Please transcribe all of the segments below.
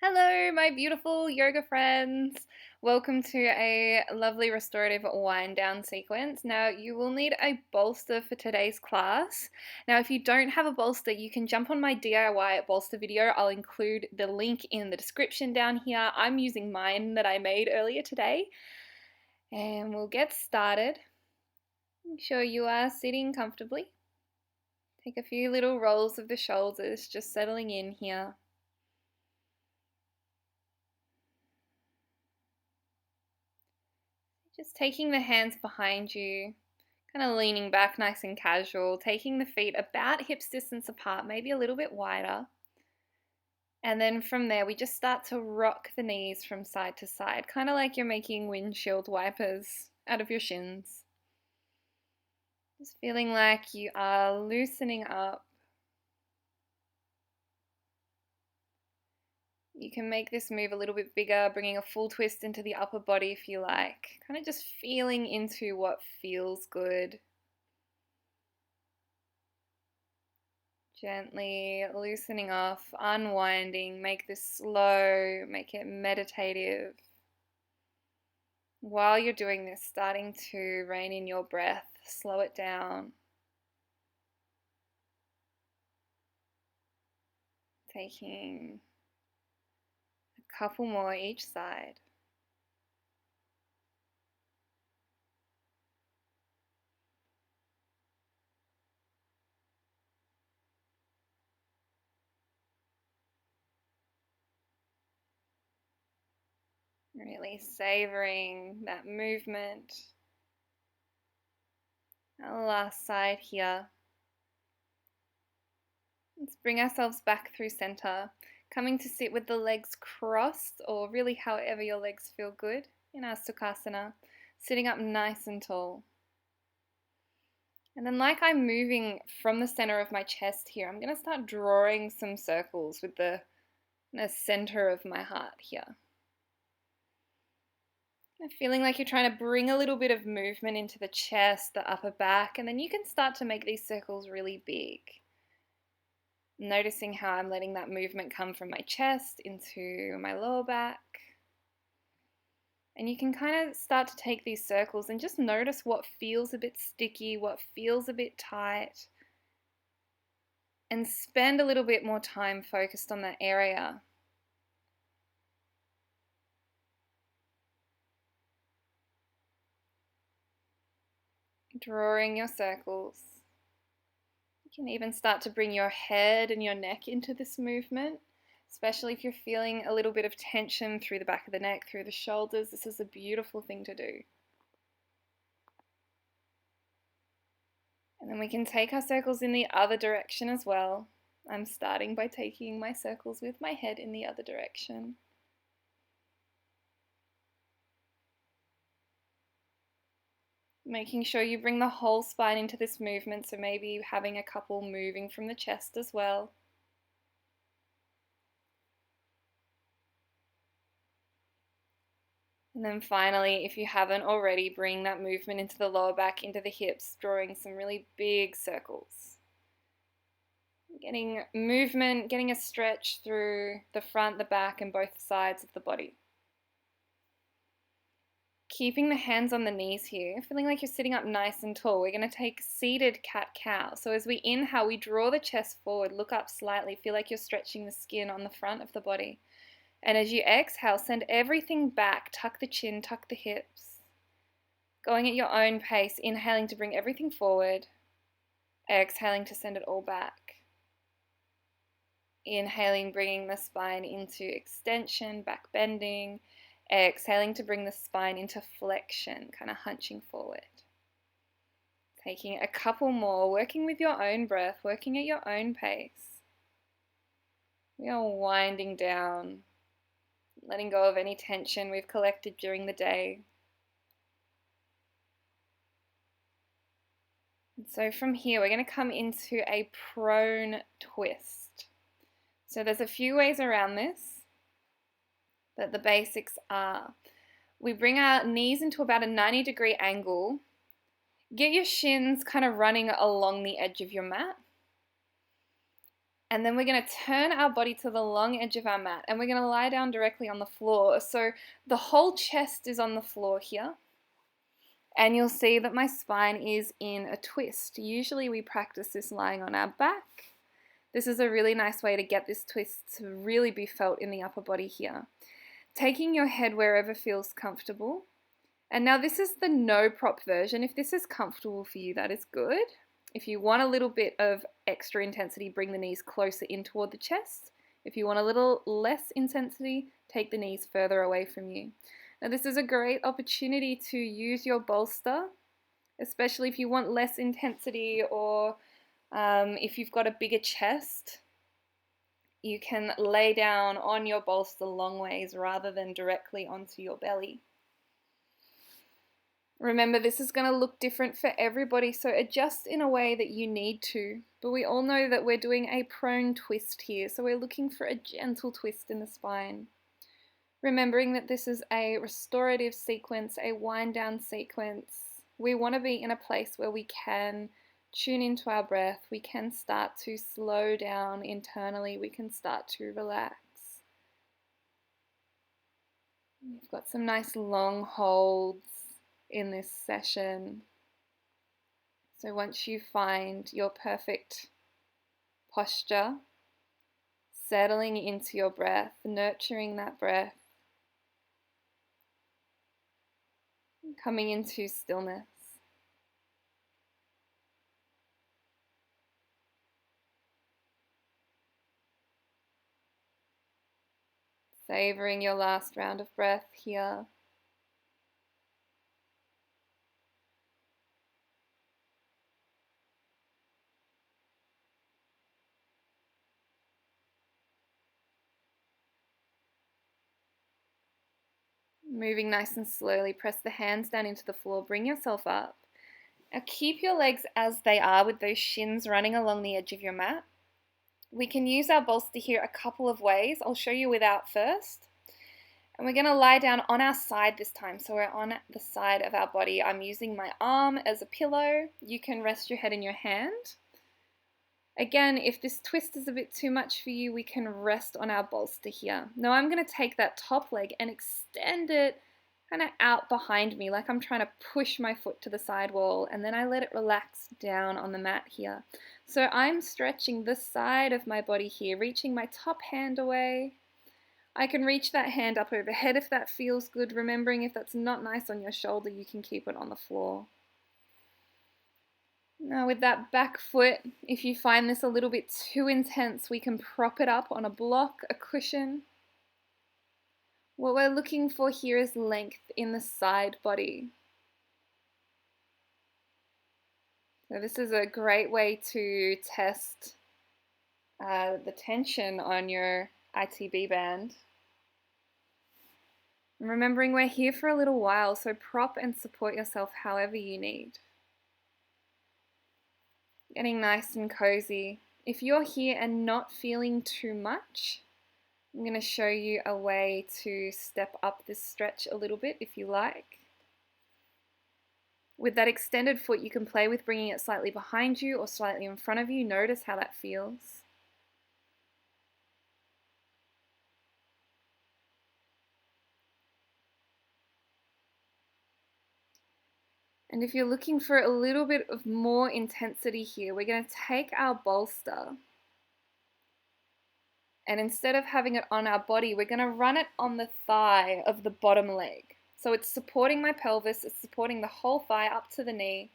Hello, my beautiful yoga friends. Welcome to a lovely restorative wind down sequence. Now, you will need a bolster for today's class. Now, if you don't have a bolster, you can jump on my DIY bolster video. I'll include the link in the description down here. I'm using mine that I made earlier today. And we'll get started. Make sure you are sitting comfortably. Take a few little rolls of the shoulders, just settling in here. Just taking the hands behind you, kind of leaning back nice and casual, taking the feet about hips distance apart, maybe a little bit wider. And then from there, we just start to rock the knees from side to side, kind of like you're making windshield wipers out of your shins. Just feeling like you are loosening up. You can make this move a little bit bigger, bringing a full twist into the upper body if you like. Kind of just feeling into what feels good. Gently loosening off, unwinding, make this slow, make it meditative. While you're doing this, starting to rein in your breath, slow it down. Taking a couple more each side. Really savoring that movement. Our last side here. Let's bring ourselves back through center, coming to sit with the legs crossed, or really however your legs feel good in our Sukhasana, sitting up nice and tall. And then like I'm moving from the center of my chest here, I'm going to start drawing some circles with the center of my heart here. Feeling like you're trying to bring a little bit of movement into the chest, the upper back, and then you can start to make these circles really big. Noticing how I'm letting that movement come from my chest into my lower back. And you can kind of start to take these circles and just notice what feels a bit sticky, what feels a bit tight, and spend a little bit more time focused on that area. Drawing your circles. You can even start to bring your head and your neck into this movement, especially if you're feeling a little bit of tension through the back of the neck, through the shoulders. This is a beautiful thing to do. And then we can take our circles in the other direction as well. I'm starting by taking my circles with my head in the other direction. Making sure you bring the whole spine into this movement, so maybe having a couple moving from the chest as well. And then finally, if you haven't already, bring that movement into the lower back, into the hips, drawing some really big circles. Getting movement, getting a stretch through the front, the back, and both sides of the body. Keeping the hands on the knees here, feeling like you're sitting up nice and tall. We're going to take seated cat-cow. So as we inhale, we draw the chest forward, look up slightly, feel like you're stretching the skin on the front of the body. And as you exhale, send everything back, tuck the chin, tuck the hips. Going at your own pace, inhaling to bring everything forward, exhaling to send it all back. Inhaling, bringing the spine into extension, back bending. Exhaling to bring the spine into flexion, kind of hunching forward. Taking a couple more, working with your own breath, working at your own pace. We are winding down, letting go of any tension we've collected during the day. And so from here, we're going to come into a prone twist. So there's a few ways around this. But the basics are, we bring our knees into about a 90-degree angle. Get your shins kind of running along the edge of your mat. And then we're going to turn our body to the long edge of our mat, and we're going to lie down directly on the floor. So the whole chest is on the floor here. And you'll see that my spine is in a twist. Usually we practice this lying on our back. This is a really nice way to get this twist to really be felt in the upper body here. Taking your head wherever feels comfortable. And now this is the no prop version. If this is comfortable for you, that is good. If you want a little bit of extra intensity, bring the knees closer in toward the chest. If you want a little less intensity, take the knees further away from you. Now this is a great opportunity to use your bolster, especially if you want less intensity or if you've got a bigger chest. You can lay down on your bolster long ways rather than directly onto your belly. Remember, this is going to look different for everybody, so adjust in a way that you need to. But we all know that we're doing a prone twist here, so we're looking for a gentle twist in the spine. Remembering that this is a restorative sequence, a wind down sequence. We want to be in a place where we can tune into our breath, we can start to slow down internally, we can start to relax. We've got some nice long holds in this session. So once you find your perfect posture, settling into your breath, nurturing that breath, coming into stillness. Savoring your last round of breath here. Moving nice and slowly, press the hands down into the floor, bring yourself up. Now keep your legs as they are with those shins running along the edge of your mat. We can use our bolster here a couple of ways. I'll show you without first. And we're going to lie down on our side this time. So we're on the side of our body. I'm using my arm as a pillow. You can rest your head in your hand. Again, if this twist is a bit too much for you, we can rest on our bolster here. Now I'm going to take that top leg and extend it kind of out behind me, like I'm trying to push my foot to the side wall, and then I let it relax down on the mat here. So I'm stretching the side of my body here, reaching my top hand away. I can reach that hand up overhead if that feels good, remembering if that's not nice on your shoulder, you can keep it on the floor. Now with that back foot, if you find this a little bit too intense, we can prop it up on a block, a cushion. What we're looking for here is length in the side body. So this is a great way to test the tension on your ITB band. And remembering we're here for a little while, so prop and support yourself however you need. Getting nice and cozy. If you're here and not feeling too much, I'm going to show you a way to step up this stretch a little bit if you like. With that extended foot, you can play with bringing it slightly behind you or slightly in front of you. Notice how that feels. And if you're looking for a little bit of more intensity here, we're going to take our bolster, and instead of having it on our body, we're going to run it on the thigh of the bottom leg. So it's supporting my pelvis, it's supporting the whole thigh up to the knee.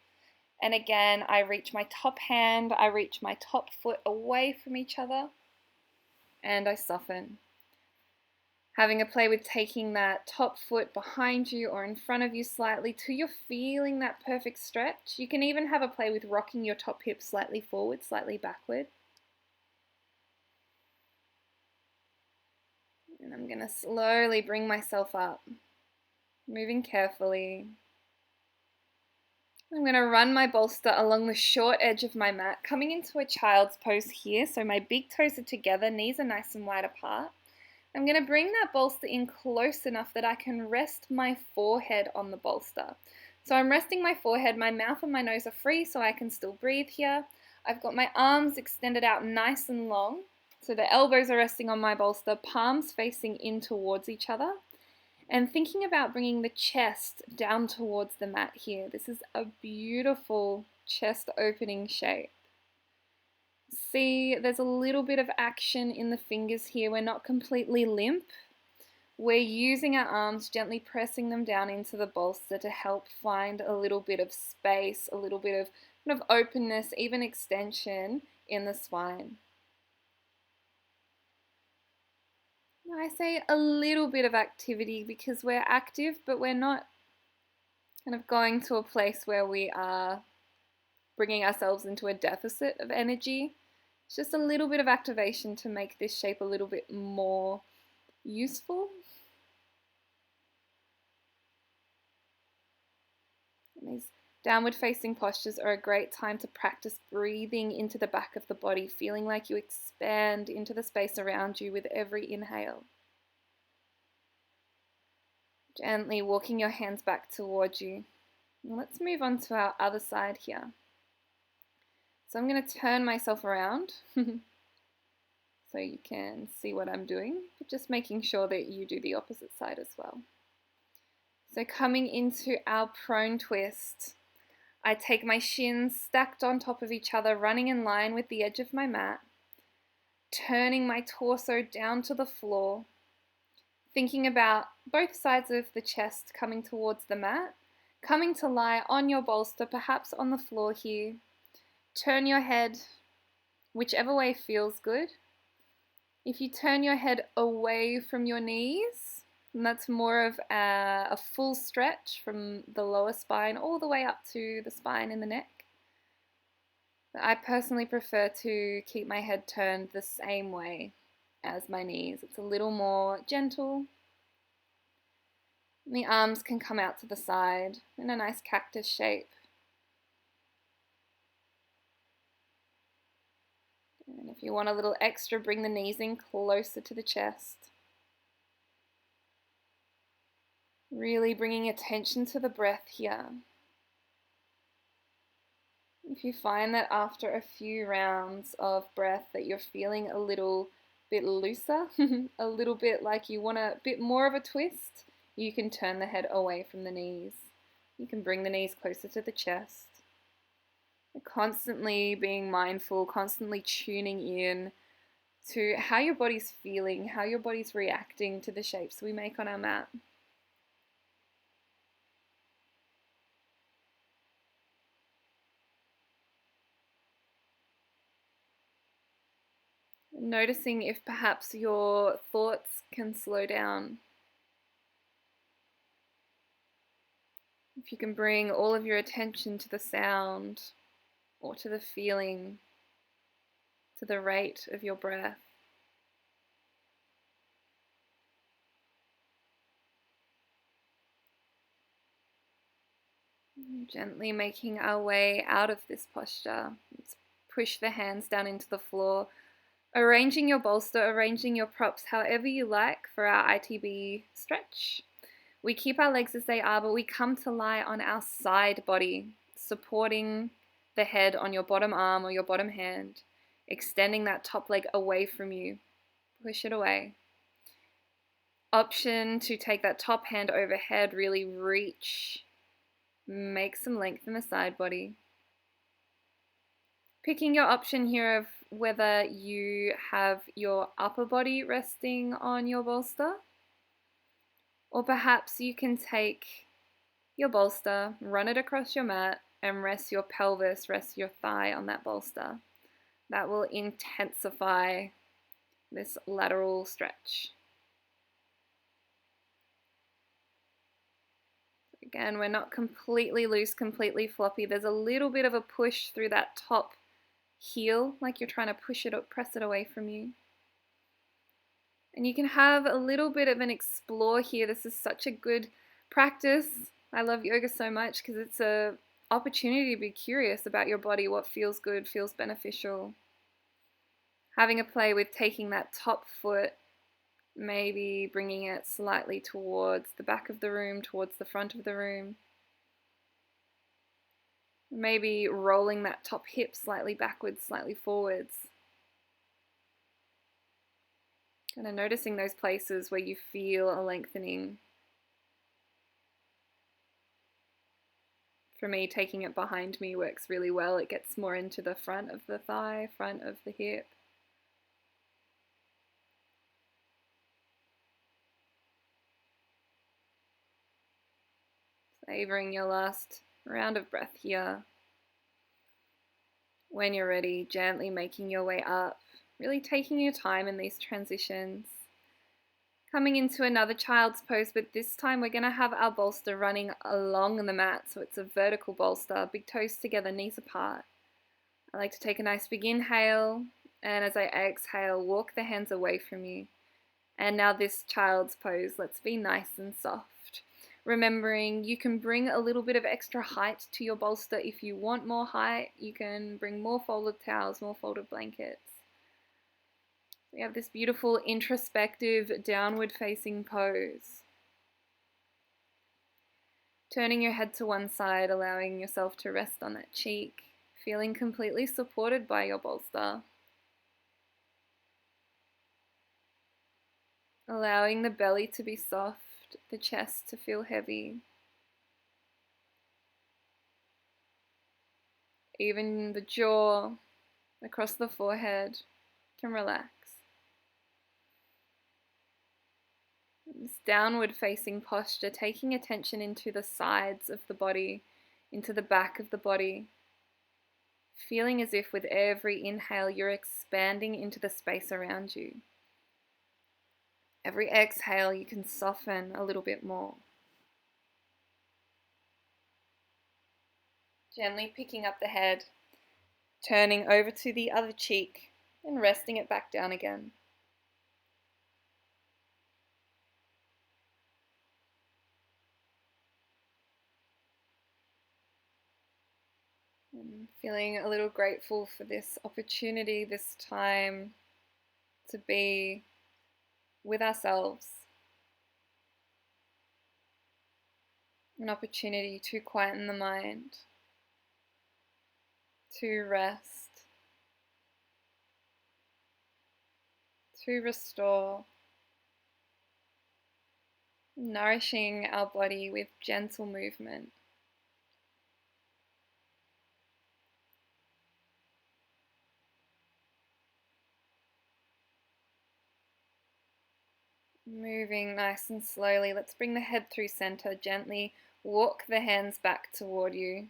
And again, I reach my top hand, I reach my top foot away from each other, and I soften. Having a play with taking that top foot behind you or in front of you slightly till you're feeling that perfect stretch. You can even have a play with rocking your top hip slightly forward, slightly backward. And I'm going to slowly bring myself up, moving carefully. I'm going to run my bolster along the short edge of my mat, coming into a child's pose here. So my big toes are together, knees are nice and wide apart. I'm going to bring that bolster in close enough that I can rest my forehead on the bolster. So I'm resting my forehead, my mouth and my nose are free so I can still breathe here. I've got my arms extended out nice and long. So the elbows are resting on my bolster, palms facing in towards each other. And thinking about bringing the chest down towards the mat here. This is a beautiful chest opening shape. See, there's a little bit of action in the fingers here. We're not completely limp. We're using our arms, gently pressing them down into the bolster to help find a little bit of space, a little bit of kind of openness, even extension in the spine. Now I say a little bit of activity because we're active, but we're not kind of going to a place where we are bringing ourselves into a deficit of energy. It's just a little bit of activation to make this shape a little bit more useful. And these downward facing postures are a great time to practice breathing into the back of the body, feeling like you expand into the space around you with every inhale. Gently walking your hands back towards you. Now let's move on to our other side here. So I'm going to turn myself around so you can see what I'm doing, but just making sure that you do the opposite side as well. So coming into our prone twist, I take my shins stacked on top of each other, running in line with the edge of my mat, turning my torso down to the floor, thinking about both sides of the chest coming towards the mat, coming to lie on your bolster, perhaps on the floor here. Turn your head whichever way feels good. If you turn your head away from your knees, and that's more of a full stretch from the lower spine all the way up to the spine and the neck. I personally prefer to keep my head turned the same way as my knees. It's a little more gentle. And the arms can come out to the side in a nice cactus shape. And if you want a little extra, bring the knees in closer to the chest. Really bringing attention to the breath here. If you find that after a few rounds of breath that you're feeling a little bit looser, a little bit like you want a bit more of a twist, you can turn the head away from the knees. You can bring the knees closer to the chest. Constantly being mindful, constantly tuning in to how your body's feeling, how your body's reacting to the shapes we make on our mat. Noticing if perhaps your thoughts can slow down. If you can bring all of your attention to the sound or to the feeling, to the rate of your breath. Gently making our way out of this posture. Let's push the hands down into the floor. Arranging your bolster, arranging your props however you like for our ITB stretch. We keep our legs as they are, but we come to lie on our side body, supporting the head on your bottom arm or your bottom hand, extending that top leg away from you. Push it away. Option to take that top hand overhead, really reach. Make some length in the side body. Picking your option here of whether you have your upper body resting on your bolster, or perhaps you can take your bolster, run it across your mat, and rest your pelvis, rest your thigh on that bolster. That will intensify this lateral stretch. Again, we're not completely loose, completely floppy. There's a little bit of a push through that top heel, like you're trying to push it up, press it away from you. And you can have a little bit of an explore here. This is such a good practice. I love yoga so much because it's an opportunity to be curious about your body, what feels good, feels beneficial. Having a play with taking that top foot, maybe bringing it slightly towards the back of the room, towards the front of the room. Maybe rolling that top hip slightly backwards, slightly forwards. Kind of noticing those places where you feel a lengthening. For me, taking it behind me works really well. It gets more into the front of the thigh, front of the hip. Savoring your last round of breath here. When you're ready, gently making your way up, really taking your time in these transitions. Coming into another child's pose, but this time we're going to have our bolster running along the mat, so it's a vertical bolster, big toes together, knees apart. I like to take a nice big inhale, and as I exhale, walk the hands away from you. And now this child's pose, let's be nice and soft. Remembering you can bring a little bit of extra height to your bolster if you want more height. You can bring more folded towels, more folded blankets. We have this beautiful introspective downward facing pose. Turning your head to one side, allowing yourself to rest on that cheek, feeling completely supported by your bolster. Allowing the belly to be soft, the chest to feel heavy. Even the jaw across the forehead can relax. This downward facing posture, taking attention into the sides of the body, into the back of the body. Feeling as if with every inhale you're expanding into the space around you. Every exhale you can soften a little bit more. Gently picking up the head, turning over to the other cheek and resting it back down again. And feeling a little grateful for this opportunity, this time to be with ourselves. An opportunity to quieten the mind, to rest, to restore, nourishing our body with gentle movement. Moving nice and slowly. Let's bring the head through center. Gently walk the hands back toward you.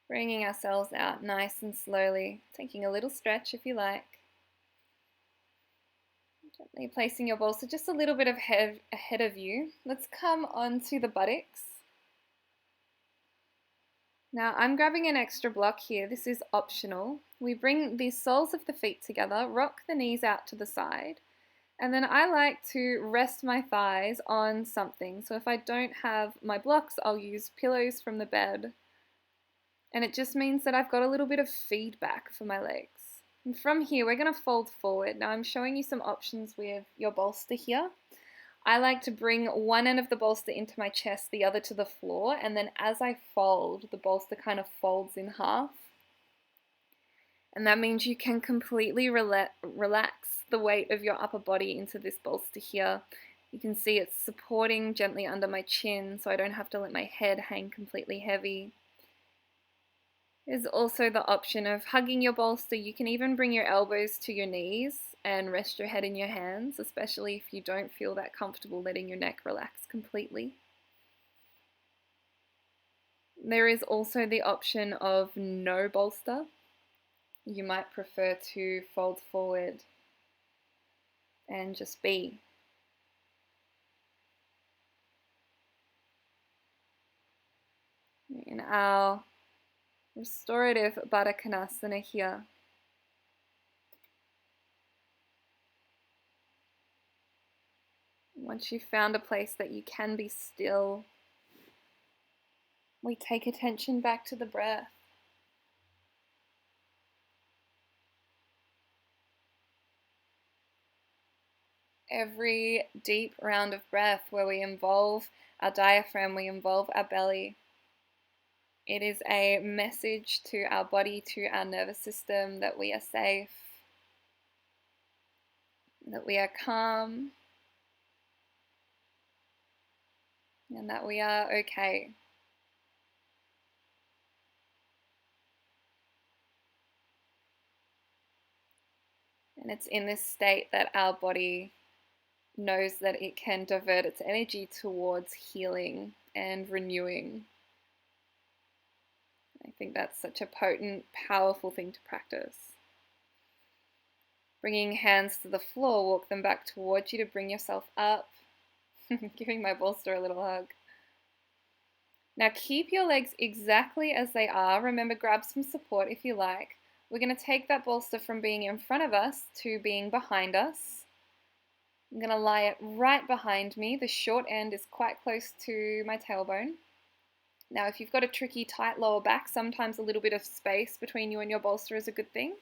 Bringing ourselves out nice and slowly. Taking a little stretch if you like. Gently placing your bolster just a little bit ahead of you. Let's come onto the buttocks. Now I'm grabbing an extra block here. This is optional. We bring the soles of the feet together, rock the knees out to the side. And then I like to rest my thighs on something. So if I don't have my blocks, I'll use pillows from the bed. And it just means that I've got a little bit of feedback for my legs. And from here, we're going to fold forward. Now I'm showing you some options with your bolster here. I like to bring one end of the bolster into my chest, the other to the floor. And then as I fold, the bolster kind of folds in half. And that means you can completely relax the weight of your upper body into this bolster here. You can see it's supporting gently under my chin so I don't have to let my head hang completely heavy. There's also the option of hugging your bolster. You can even bring your elbows to your knees and rest your head in your hands, especially if you don't feel that comfortable letting your neck relax completely. There is also the option of no bolster. You might prefer to fold forward and just be. In our restorative Baddha Konasana here. Once you've found a place that you can be still, we take attention back to the breath. Every deep round of breath where we involve our diaphragm, we involve our belly. It is a message to our body, to our nervous system, that we are safe, that we are calm, and that we are okay. And it's in this state that our body knows that it can divert its energy towards healing and renewing. I think that's such a potent, powerful thing to practice. Bringing hands to the floor, walk them back towards you to bring yourself up. Giving my bolster a little hug. Now keep your legs exactly as they are. Remember, grab some support if you like. We're going to take that bolster from being in front of us to being behind us. I'm going to lie it right behind me. The short end is quite close to my tailbone. Now, if you've got a tricky, tight lower back, sometimes a little bit of space between you and your bolster is a good thing.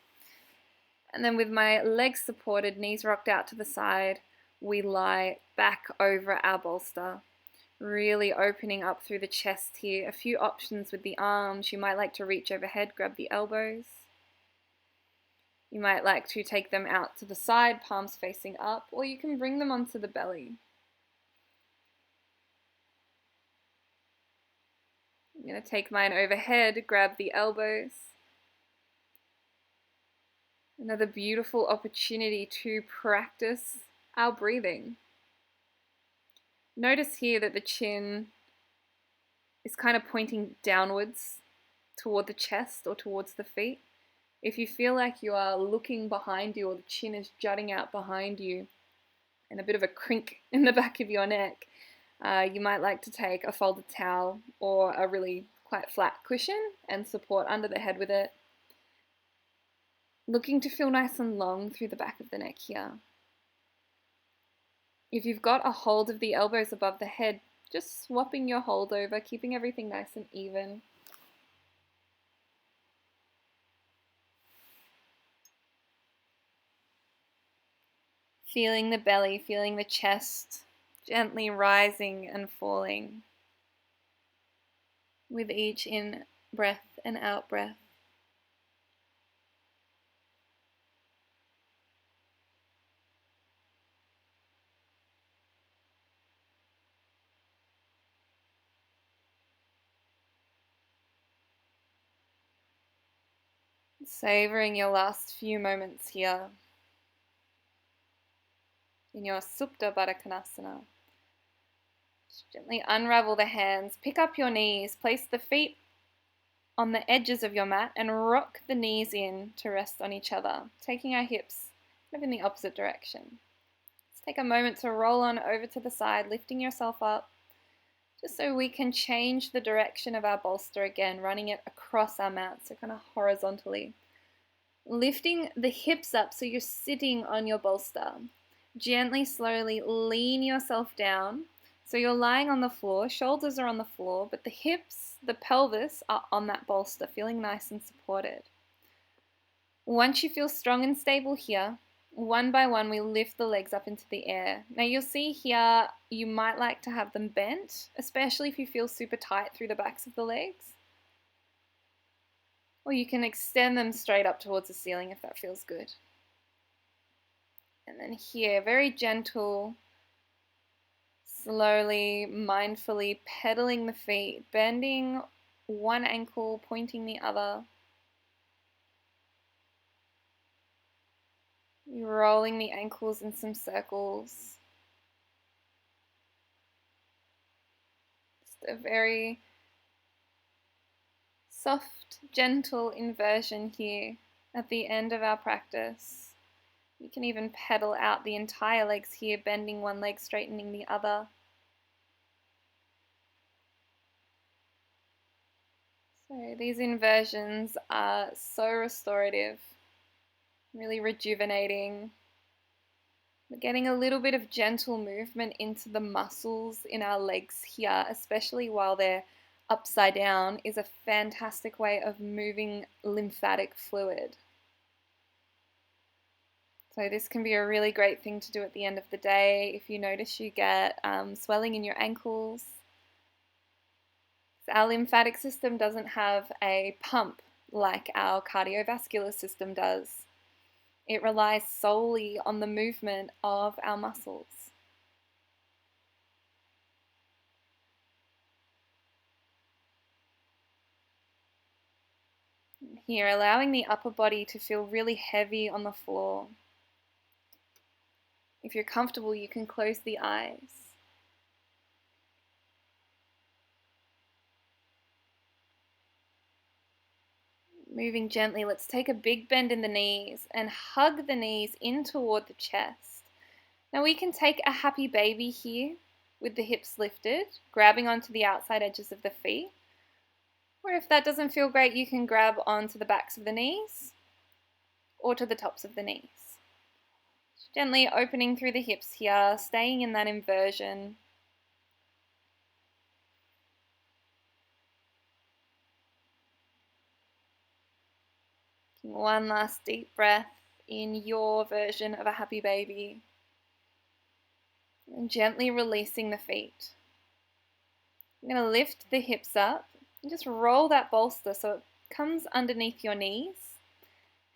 And then with my legs supported, knees rocked out to the side, we lie back over our bolster. Really opening up through the chest here. A few options with the arms. You might like to reach overhead, grab the elbows. You might like to take them out to the side, palms facing up, or you can bring them onto the belly. I'm going to take mine overhead, grab the elbows. Another beautiful opportunity to practice our breathing. Notice here that the chin is kind of pointing downwards toward the chest or towards the feet. If you feel like you are looking behind you or the chin is jutting out behind you and a bit of a crink in the back of your neck, you might like to take a folded towel or a really quite flat cushion and support under the head with it. Looking to feel nice and long through the back of the neck here. If you've got a hold of the elbows above the head, just swapping your hold over, keeping everything nice and even. Feeling the belly, feeling the chest gently rising and falling with each in breath and out breath. Savoring your last few moments here in your Supta Baddha Konasana. Just gently unravel the hands, pick up your knees, place the feet on the edges of your mat and rock the knees in to rest on each other, taking our hips kind of in the opposite direction. Let's take a moment to roll on over to the side, lifting yourself up, just so we can change the direction of our bolster again, running it across our mat, so kind of horizontally. Lifting the hips up so you're sitting on your bolster. Gently, slowly lean yourself down. So you're lying on the floor, shoulders are on the floor, but the hips, the pelvis are on that bolster, feeling nice and supported. Once you feel strong and stable here, one by one we lift the legs up into the air. Now you'll see here you might like to have them bent, especially if you feel super tight through the backs of the legs. Or you can extend them straight up towards the ceiling if that feels good. And then here, very gentle, slowly, mindfully pedaling the feet, bending one ankle, pointing the other. You're rolling the ankles in some circles. Just a very soft, gentle inversion here at the end of our practice. You can even pedal out the entire legs here, bending one leg, straightening the other. So these inversions are so restorative, really rejuvenating. We're getting a little bit of gentle movement into the muscles in our legs here, especially while they're upside down, is a fantastic way of moving lymphatic fluid. So this can be a really great thing to do at the end of the day if you notice you get swelling in your ankles. Our lymphatic system doesn't have a pump like our cardiovascular system does. It relies solely on the movement of our muscles. Here, allowing the upper body to feel really heavy on the floor. If you're comfortable, you can close the eyes. Moving gently, let's take a big bend in the knees and hug the knees in toward the chest. Now we can take a happy baby here with the hips lifted, grabbing onto the outside edges of the feet. Or if that doesn't feel great, you can grab onto the backs of the knees or to the tops of the knees. Gently opening through the hips here, staying in that inversion. One last deep breath in your version of a happy baby. And gently releasing the feet. I'm going to lift the hips up and just roll that bolster so it comes underneath your knees.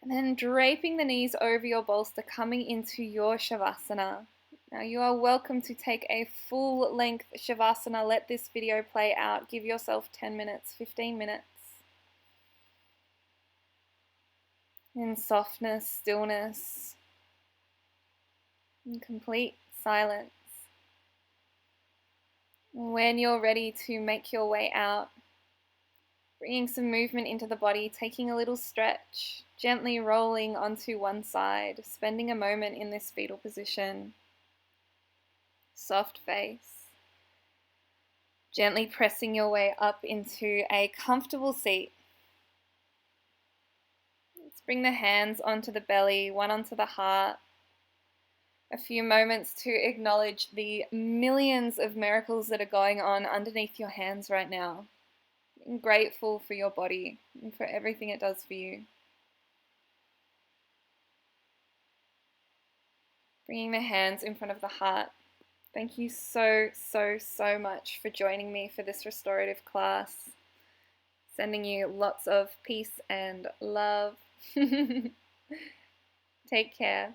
And then draping the knees over your bolster, coming into your Shavasana. Now you are welcome to take a full length Shavasana. Let this video play out. Give yourself 10 minutes, 15 minutes. In softness, stillness, and complete silence. When you're ready to make your way out, bringing some movement into the body, taking a little stretch, gently rolling onto one side, spending a moment in this fetal position. Soft face. Gently pressing your way up into a comfortable seat. Let's bring the hands onto the belly, one onto the heart. A few moments to acknowledge the millions of miracles that are going on underneath your hands right now. I'm grateful for your body and for everything it does for you. Bringing the hands in front of the heart. Thank you so much for joining me for this restorative class. Sending you lots of peace and love. Take care.